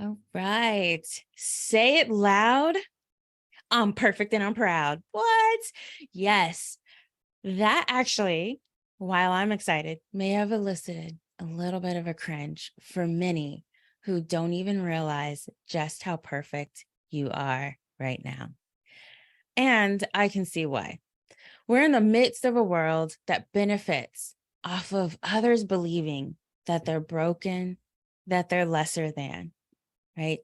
All right. Say it loud. I'm perfect and I'm proud. What? Yes. That actually, while I'm excited, may have elicited a little bit of a cringe for many who don't even realize just how perfect you are right now. And I can see why. We're in the midst of a world that benefits off of others believing that they're broken, that they're lesser than, right?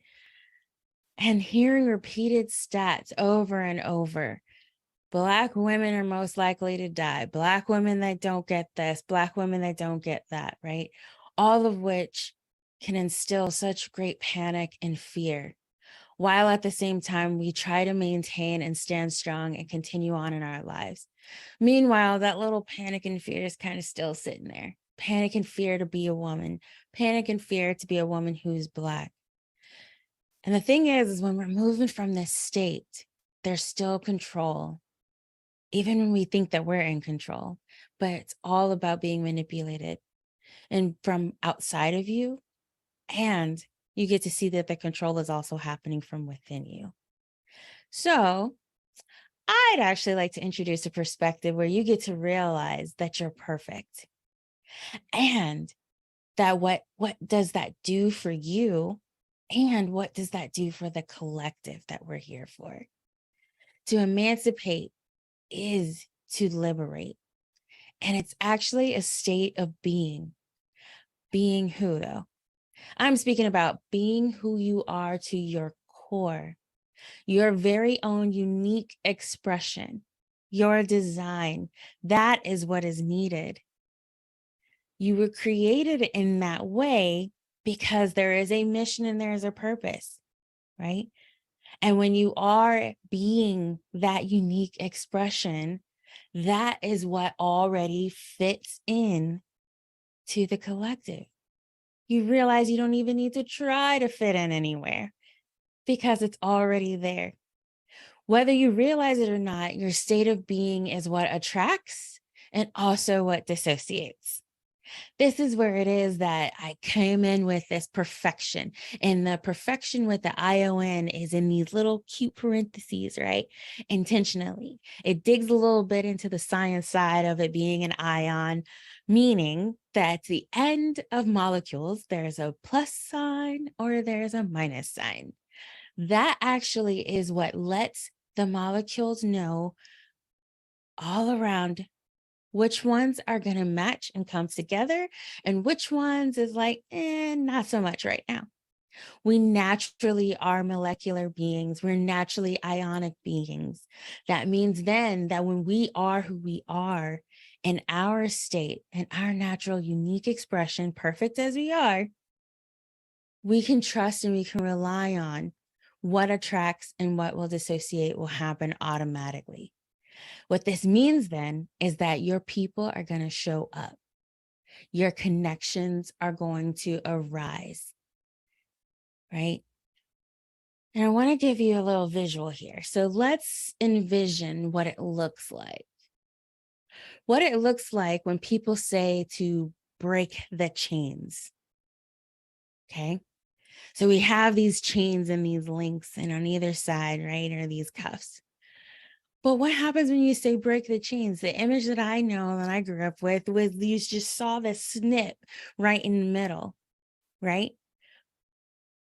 And hearing repeated stats over and over. Black women are most likely to die. Black women that don't get this, Black women that don't get that, right? All of which can instill such great panic and fear, while at the same time we try to maintain and stand strong and continue on in our lives. Meanwhile, that little panic and fear is kind of still sitting there. Panic and fear to be a woman, panic and fear to be a woman who's Black. And the thing is when we're moving from this state, there's still control, even when we think that we're in control, but it's all about being manipulated and from outside of you. And you get to see that the control is also happening from within you. So I'd actually like to introduce a perspective where you get to realize that you're perfect and that what does that do for you and what does that do for the collective that we're here for? To emancipate is to liberate. And it's actually a state of being. Being who, though? I'm speaking about being who you are to your core, your very own unique expression, your design. That is what is needed. You were created in that way because there is a mission and there is a purpose, right? And when you are being that unique expression, that is what already fits in to the collective. You realize you don't even need to try to fit in anywhere because it's already there. Whether you realize it or not, your state of being is what attracts and also what dissociates. This is where it is that I came in with this perfection. And the perfection with the ION is in these little cute parentheses, right? Intentionally. It digs a little bit into the science side of it being an ion, meaning that at the end of molecules, there's a plus sign or there's a minus sign. That actually is what lets the molecules know all around which ones are going to match and come together and which ones is like, not so much right now. We naturally are molecular beings. We're naturally ionic beings. That means then that when we are who we are in our state and our natural unique expression, perfect as we are, we can trust and we can rely on what attracts and what will dissociate will happen automatically. What this means then is that your people are going to show up. Your connections are going to arise, right? And I want to give you a little visual here. So let's envision what it looks like. What it looks like when people say to break the chains. Okay. So we have these chains and these links, and on either side, right, are these cuffs. But what happens when you say break the chains? The image that I know that I grew up with was you just saw this snip right in the middle, right?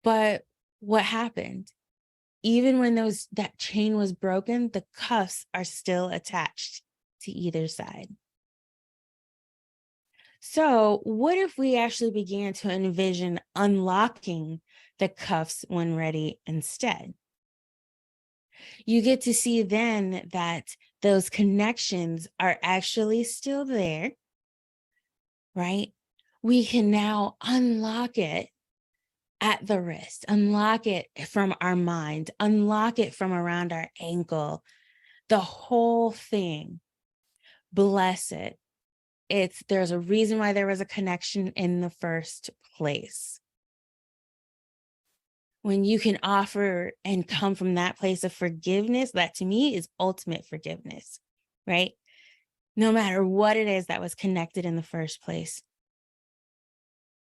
But what happened? Even when that chain was broken, the cuffs are still attached to either side. So what if we actually began to envision unlocking the cuffs when ready instead? You get to see then that those connections are actually still there, right? We can now unlock it at the wrist, unlock it from our mind, unlock it from around our ankle, the whole thing. Bless it. There's a reason why there was a connection in the first place. When you can offer and come from that place of forgiveness, that to me is ultimate forgiveness, right? No matter what it is that was connected in the first place,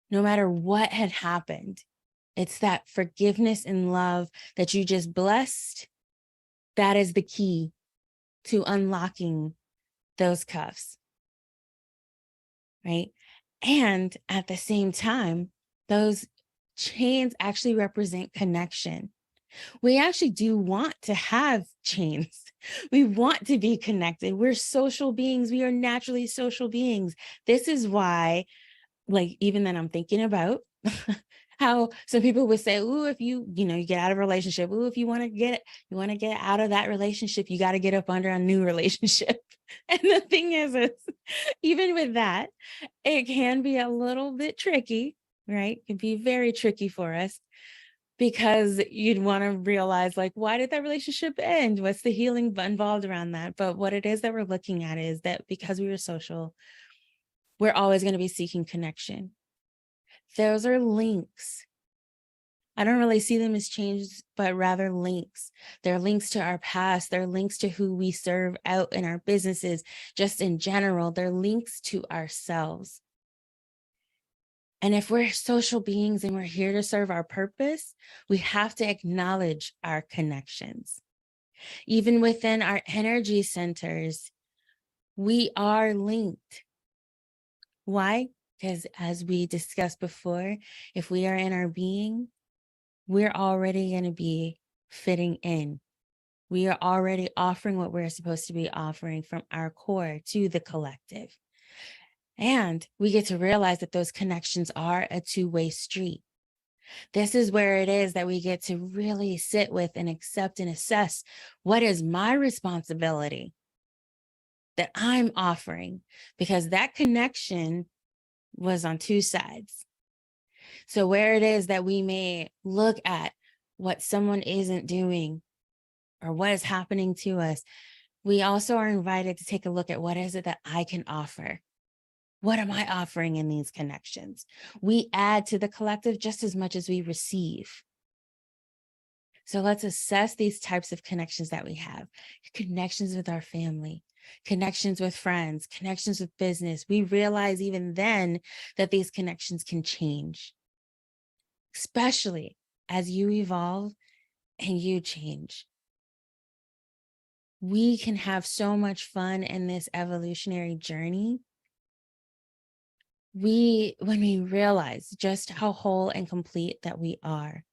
no matter what had happened, It's that forgiveness and love that you just blessed. That is the key to unlocking those cuffs, right? And at the same time, those chains actually represent connection. We actually do want to have chains. We want to be connected. We're social beings. We are naturally social beings. This is why, like, even then I'm thinking about how some people would say, "Ooh, if you get out of a relationship, ooh, if you want to get out of that relationship, you got to get up under a new relationship." And the thing is even with that, it can be a little bit tricky, right? It can be very tricky for us because you'd want to realize, like, why did that relationship end? What's the healing involved around that? But what it is that we're looking at is that because we were social, we're always going to be seeking connection. Those are links. I don't really see them as changes, but rather links. They're links to our past. They're links to who we serve out in our businesses, just in general. They're links to ourselves. And if we're social beings and we're here to serve our purpose, we have to acknowledge our connections. Even within our energy centers, we are linked. Why? Because as we discussed before, if we are in our being, we're already going to be fitting in. We are already offering what we're supposed to be offering from our core to the collective. And we get to realize that those connections are a two-way street. This is where it is that we get to really sit with and accept and assess what is my responsibility that I'm offering, because that connection was on two sides. So where it is that we may look at what someone isn't doing or what is happening to us, we also are invited to take a look at what is it that I can offer. What am I offering in these connections? We add to the collective just as much as we receive. So let's assess these types of connections that we have. Connections with our family, connections with friends, connections with business. We realize even then that these connections can change, especially as you evolve and you change. We can have so much fun in this evolutionary journey when we realize just how whole and complete that we are.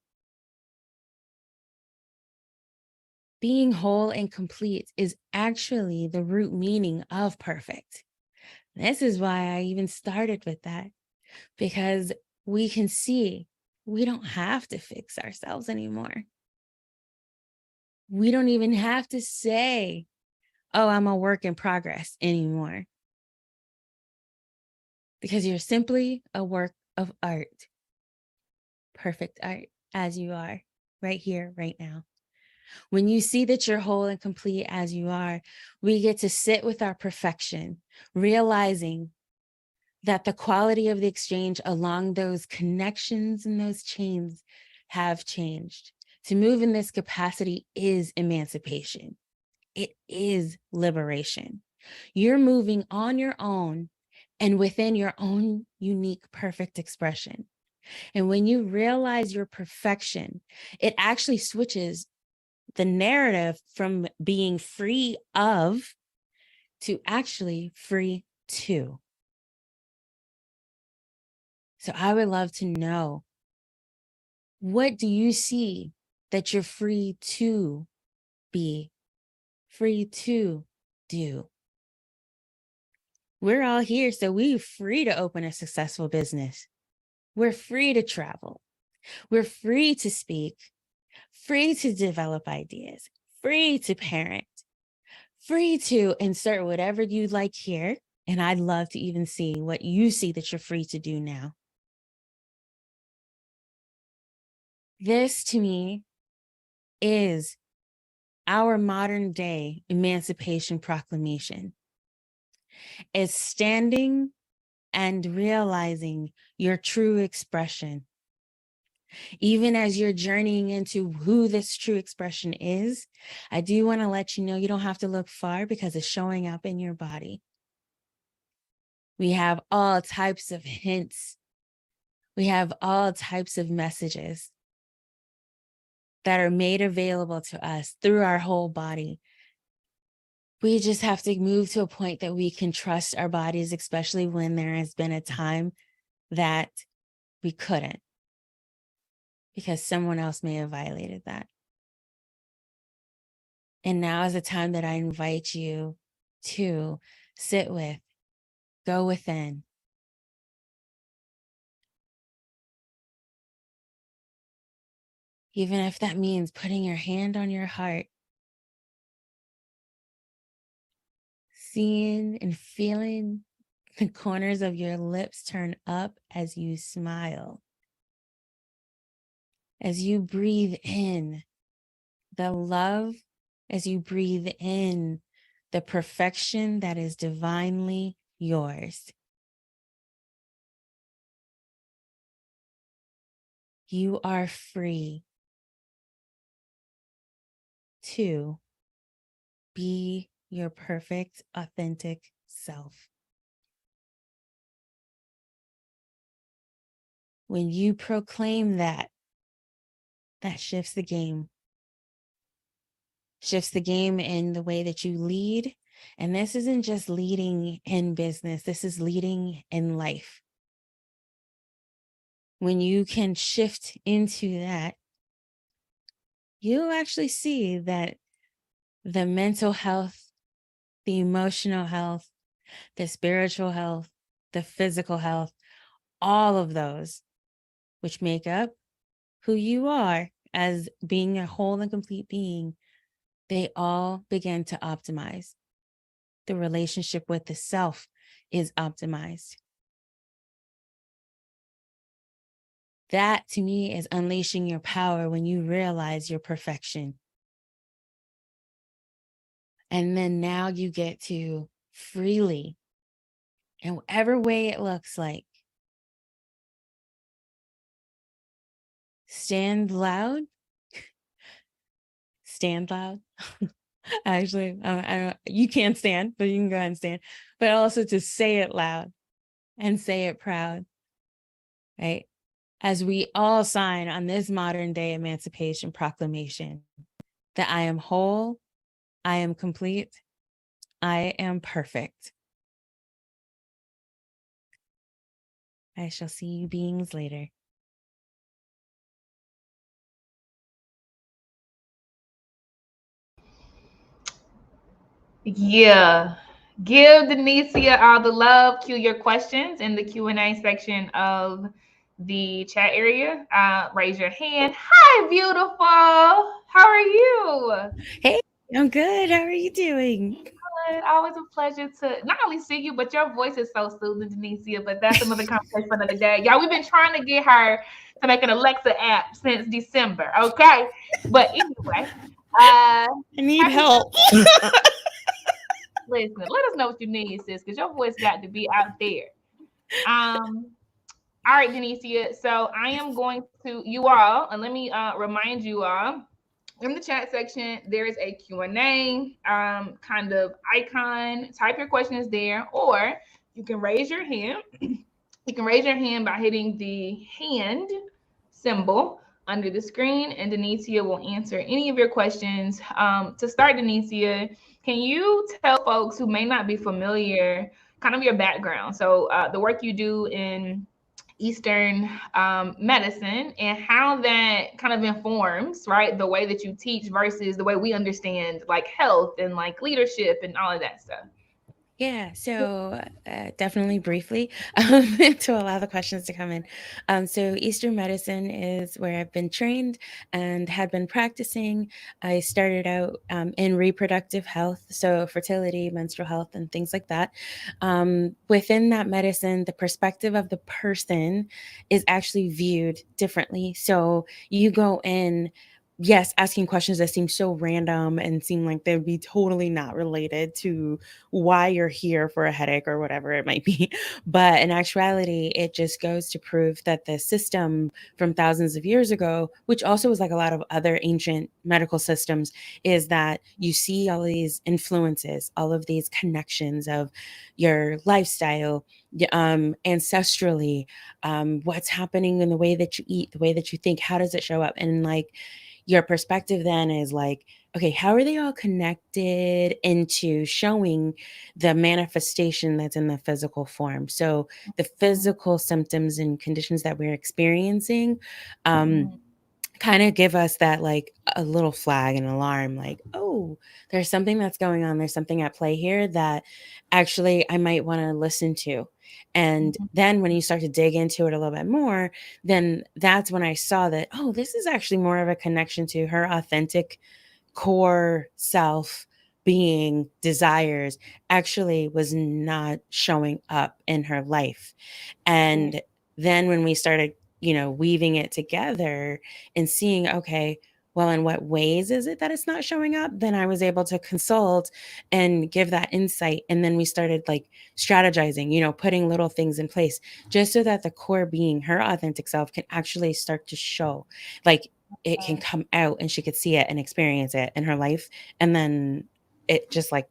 Being whole and complete is actually the root meaning of perfect. This is why I even started with that, because we can see we don't have to fix ourselves anymore. We don't even have to say, "Oh, I'm a work in progress" anymore, because you're simply a work of art, perfect art as you are right here, right now. When you see that you're whole and complete as you are, we get to sit with our perfection, realizing that the quality of the exchange along those connections and those chains have changed. To move in this capacity is emancipation. It is liberation. You're moving on your own and within your own unique, perfect expression. And when you realize your perfection, it actually switches the narrative from being free of to actually free to. So I would love to know, what do you see that you're free to be, free to do? We're all here, so we're free to open a successful business. We're free to travel. We're free to speak, free to develop ideas, free to parent, free to insert whatever you'd like here. And I'd love to even see what you see that you're free to do now. This to me is our modern day Emancipation Proclamation. Is standing and realizing your true expression. Even as you're journeying into who this true expression is, I do want to let you know you don't have to look far, because it's showing up in your body. We have all types of hints We have all types of messages that are made available to us through our whole body. We just have to move to a point that we can trust our bodies, especially when there has been a time that we couldn't, because someone else may have violated that. And now is the time that I invite you to sit with, go within. Even if that means putting your hand on your heart, seeing and feeling the corners of your lips turn up as you smile. As you breathe in the love, as you breathe in the perfection that is divinely yours. You are free to be your perfect, authentic self. When you proclaim that, that shifts the game. Shifts the game in the way that you lead. And this isn't just leading in business, this is leading in life. When you can shift into that, you'll actually see that the mental health, the emotional health, the spiritual health, the physical health, all of those, which make up who you are as being a whole and complete being, they all begin to optimize. The relationship with the self is optimized. That to me is unleashing your power when you realize your perfection. And then now you get to freely, in whatever way it looks like, stand loud. Stand loud. Actually, you can't stand, but you can go ahead and stand. But also to say it loud and say it proud, right? As we all sign on this modern day Emancipation Proclamation, that I am whole, I am complete, I am perfect. I shall see you beings later. Yeah. Give Denicia all the love. Cue your questions in the Q&A section of the chat area. Raise your hand. Hi, beautiful. How are you? Hey, I'm good. How are you doing? Good. Always a pleasure to not only see you, but your voice is so soothing, Denicia. But that's another conversation for another day. Y'all, we've been trying to get her to make an Alexa app since December. Okay. But anyway, I need happy help. listen, let us know what you need, sis, because your voice got to be out there. All right, Denicia. So I am going to you all, and let me remind you all in the chat section, there is a Q&A kind of icon. Type your questions there, or you can raise your hand. You can raise your hand by hitting the hand symbol under the screen, and Denicia will answer any of your questions. To start, Denicia, can you tell folks who may not be familiar kind of your background? So, the work you do in Eastern medicine and how that kind of informs, right, the way that you teach versus the way we understand like health and like leadership and all of that stuff. Yeah, so definitely briefly to allow the questions to come in. So Eastern medicine is where I've been trained and had been practicing. I started out in reproductive health, so fertility, menstrual health, and things like that. Within that medicine, the perspective of the person is actually viewed differently. So you go in yes, asking questions that seem so random and seem like they'd be totally not related to why you're here for a headache or whatever it might be. But in actuality, it just goes to prove that the system from thousands of years ago, which also was like a lot of other ancient medical systems, is that you see all these influences, all of these connections of your lifestyle, ancestrally, what's happening in the way that you eat, the way that you think, how does it show up? And like, your perspective then is like, okay, how are they all connected into showing the manifestation that's in the physical form? So the physical symptoms and conditions that we're experiencing, Mhm. kind of give us that like a little flag and alarm, like, oh, there's something that's going on, there's something at play here that actually I might want to listen to. And Mhm. then when you start to dig into it a little bit more, then that's when I saw that, oh, this is actually more of a connection to her authentic core self, being, desires, actually was not showing up in her life. Right. And then when we started, weaving it together and seeing, okay, well, in what ways is it that it's not showing up? Then I was able to consult and give that insight. And then we started like strategizing, putting little things in place just so that the core being, her authentic self, can actually start to show. Like, it can Okay. come out and she could see it and experience it in her life. And then it just like,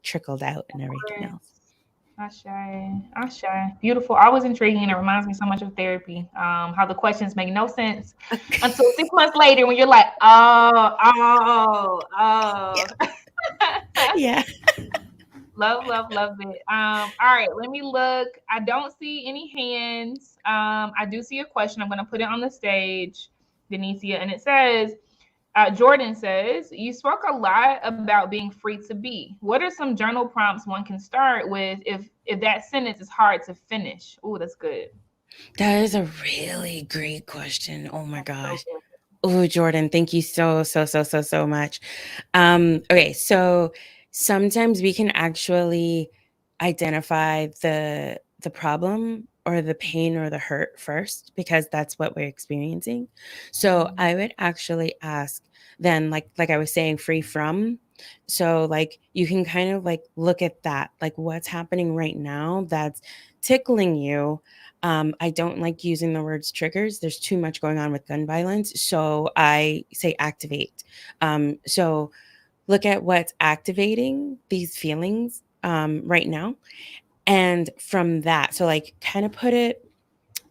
trickled out and everything else. Ashe, Ashe. Beautiful. Always intriguing. And it reminds me so much of therapy. How the questions make no sense until 6 months later when you're like, oh, oh, Yeah. oh. Yeah. Love, love, love it. All right, let me look. I don't see any hands. I do see a question. I'm gonna put it on the stage, Denicia, and it says, Jordan says, you spoke a lot about being free to be. What are some journal prompts one can start with if that sentence is hard to finish? Oh, that's good. That is a really great question. Oh my So gosh. good. Oh, Jordan, thank you so, so, so, so, so much. Okay, so sometimes we can actually identify the problem or the pain or the hurt first because that's what we're experiencing. So Mhm. I would actually ask then, like I was saying, free from. So like you can kind of like look at that, like what's happening right now that's tickling you. I don't like using the words triggers. There's too much going on with gun violence. So I say activate. So look at what's activating these feelings right now. And from that, so like kind of put it,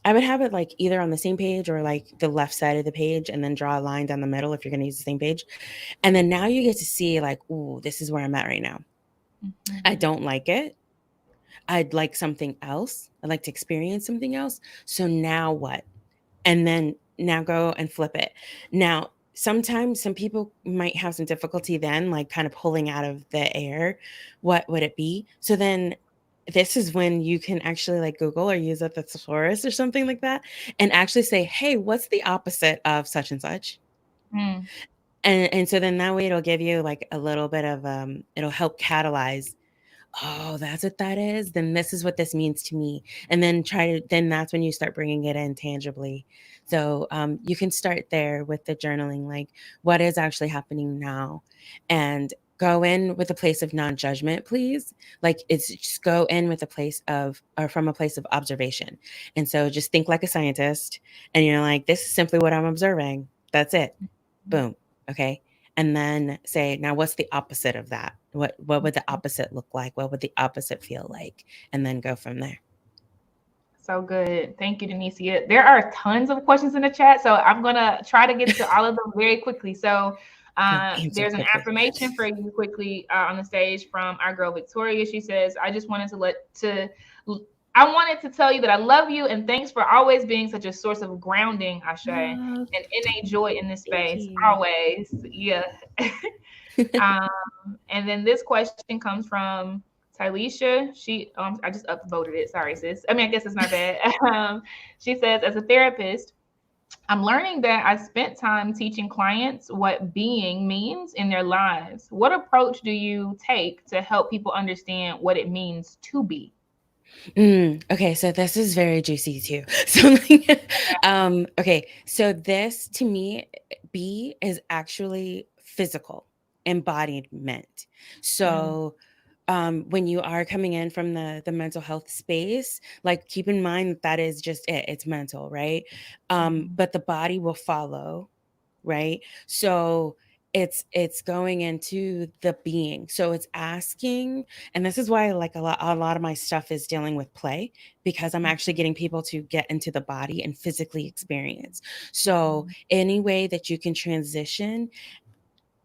I would have it like either on the same page or like the left side of the page and then draw a line down the middle if you're going to use the same page. And then now you get to see like, ooh, this is where I'm at right now. I Mhm. don't like it. I'd like something else. I'd like to experience something else. So now what? And then now go and flip it. Now, sometimes some people might have some difficulty then, like kind of pulling out of the air. What would it be? So then this is when you can actually like Google or use a thesaurus or something like that and actually say, hey, what's the opposite of such and such? Mm. And so then that way it'll give you like a little bit of it'll help catalyze, oh, that's what that is, then this is what this means to me. And then then that's when you start bringing it in tangibly. So you can start there with the journaling, like what is actually happening now, and go in with a place of non-judgment, please. Like it's just go in with a place of, or from a place of observation. And so just think like a scientist and you're like, this is simply what I'm observing. That's it. Boom. Okay. And then say, now what's the opposite of that? What would the opposite look like? What would the opposite feel like? And then go from there. So good. Thank you, Denicia. There are tons of questions in the chat, so I'm going to try to get to all of them very quickly. So Go answer there's an quickly. affirmation for you quickly on the stage from our girl Victoria. She says, I wanted to tell you that I love you and thanks for always being such a source of grounding, Ashe, and Oh, innate joy in this thank space. you. Always. Yeah. um, and then this question comes from Tylisha. I just upvoted it. Sorry, sis. I mean, I guess it's not bad. She says, as a therapist, I'm learning that I spent time teaching clients what being means in their lives. What approach do you take to help people understand what it means to be? Okay, so this is very juicy too. So, like, okay, so this to me B is actually physical embodiment. So when you are coming in from the mental health space, like keep in mind that is just it's mental, right? But the body will follow, right? So it's going into the being. So it's asking, and this is why like a lot of my stuff is dealing with play, because I'm actually getting people to get into the body and physically experience. So any way that you can transition,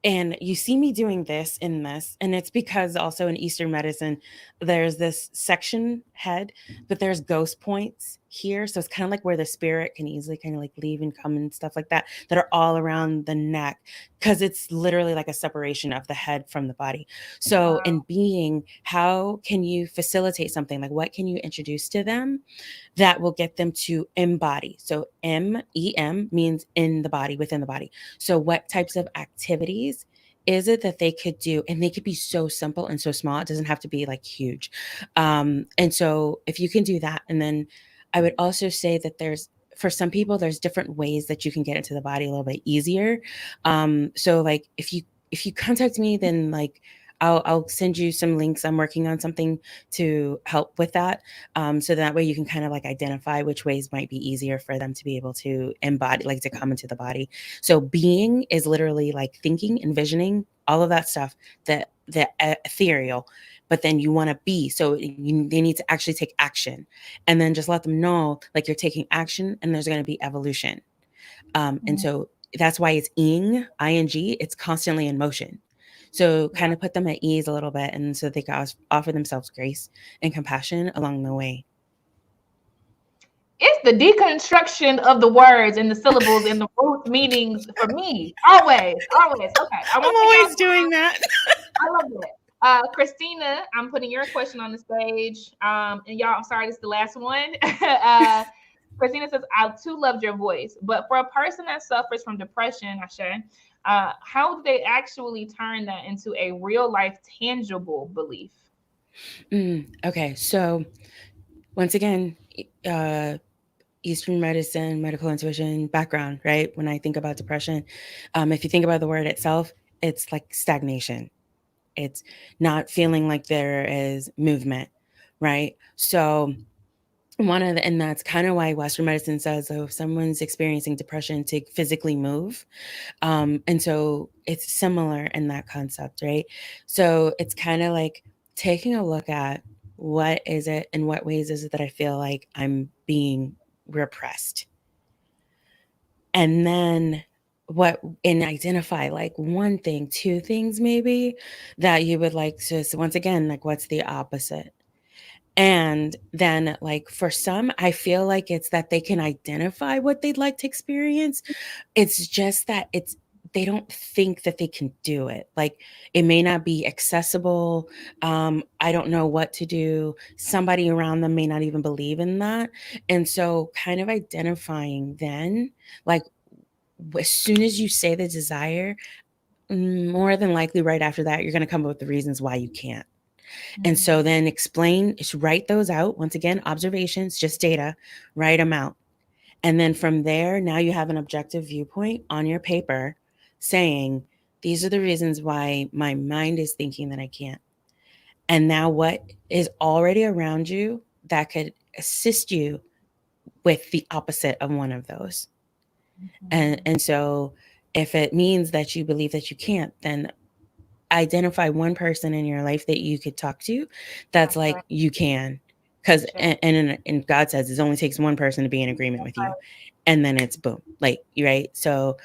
and you see me doing this in this, and it's because also in Eastern medicine, there's this section head, but there's ghost points here. So it's kind of like where the spirit can easily kind of like leave and come and stuff like that, that are all around the neck, because it's literally like a separation of the head from the body. So in being, how can you facilitate something? Like what can you introduce to them that will get them to embody? So MEM means in the body, within the body. So what types of activities is it that they could do? And they could be so simple and so small. It doesn't have to be like huge. And so if you can do that, and then I would also say that for some people, there's different ways that you can get into the body a little bit easier. So like if you contact me, then like I'll send you some links. I'm working on something to help with that. So that way you can kind of like identify which ways might be easier for them to be able to embody, like to come into the body. So being is literally like thinking, envisioning, all of that stuff, the ethereal, but then you want to be, so they need to actually take action, and then just let them know like you're taking action and there's going to be evolution. And so that's why it's ing, it's constantly in motion. So kind of put them at ease a little bit, and so they can offer themselves grace and compassion along the way. It's the deconstruction of the words and the syllables and the root meanings for me. Always, always. Okay. I I'm want to always y'all. doing that. I love it. Christina, I'm putting your question on the stage. And y'all, I'm sorry, this is the last one. Christina says, I too loved your voice. But for a person that suffers from depression, Asha, how do they actually turn that into a real life tangible belief? Okay. So once again, Eastern medicine, medical intuition background, right? When I think about depression, if you think about the word itself, it's like stagnation. It's not feeling like there is movement, right? So and that's kind of why Western medicine says, oh, if someone's experiencing depression, to physically move. And so it's similar in that concept, right? So it's kind of like taking a look at what is it, and what ways is it that I feel like I'm being repressed, and then and identify like one thing, two things maybe that you would like to, so once again, like what's the opposite. And then like for some, I feel like it's that they can identify what they'd like to experience. It's just that they don't think that they can do it. Like it may not be accessible. I don't know what to do. Somebody around them may not even believe in that. And so kind of identifying then, like as soon as you say the desire, more than likely right after that, you're going to come up with the reasons why you can't. And so then just write those out. Once again, observations, just data, write them out. And then from there, now you have an objective viewpoint on your paper saying, these are the reasons why my mind is thinking that I can't. And now what is already around you that could assist you with the opposite of one of those. And so if it means that you believe that you can't, then identify one person in your life that you could talk to that's like you can, because and God says it only takes one person to be in agreement with you, and then it's boom, like right. So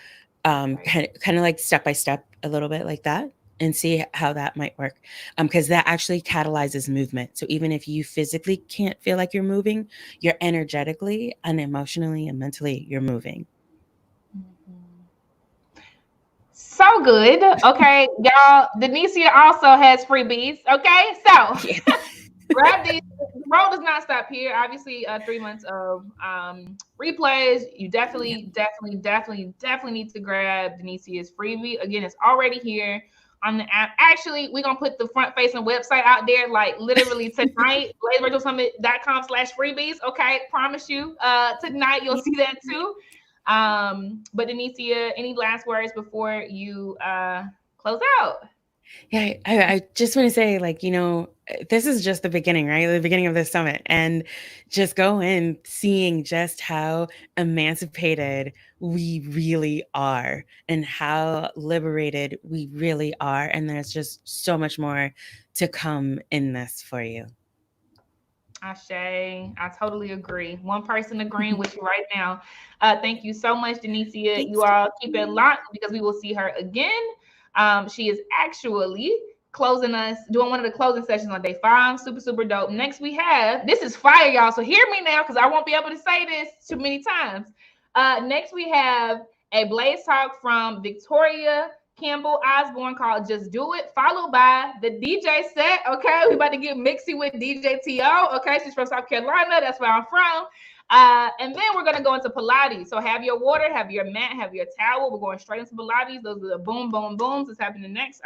kind of like step by step a little bit like that, and see how that might work, because that actually catalyzes movement. So even if you physically can't feel like you're moving, you're energetically and emotionally and mentally you're moving. So good. Okay, y'all. Denicia also has freebies. Okay, so Yeah. grab these. The road does not stop here. Obviously, 3 months of replays. You definitely need to grab Denicia's freebie. Again, it's already here on the app. Actually, we're gonna put the front facing website out there like literally tonight. LadyRachelSummit.com/freebies. Okay, promise you. Tonight you'll see that too. But Denicia, any last words before you close out? Yeah, I just want to say, like, this is just the beginning, right? The beginning of this summit. And just go in seeing just how emancipated we really are and how liberated we really are. And there's just so much more to come in this for you. Ashe, I totally agree. One person agreeing with you right now. Thank you so much, Denicia. Thanks. You all keep it locked because we will see her again. She is actually closing us, doing one of the closing sessions on day 5. Super, super dope. Next, we have this is fire, y'all. So hear me now because I won't be able to say this too many times. Next, we have a Blaze Talk from Victoria Campbell Osborne called Just Do It, followed by the DJ set. Okay, we about to get mixy with DJ T.O. Okay, she's from South Carolina. That's where I'm from. And then we're gonna go into Pilates. So have your water, have your mat, have your towel. We're going straight into Pilates. Those are the boom, boom, booms that's happening next.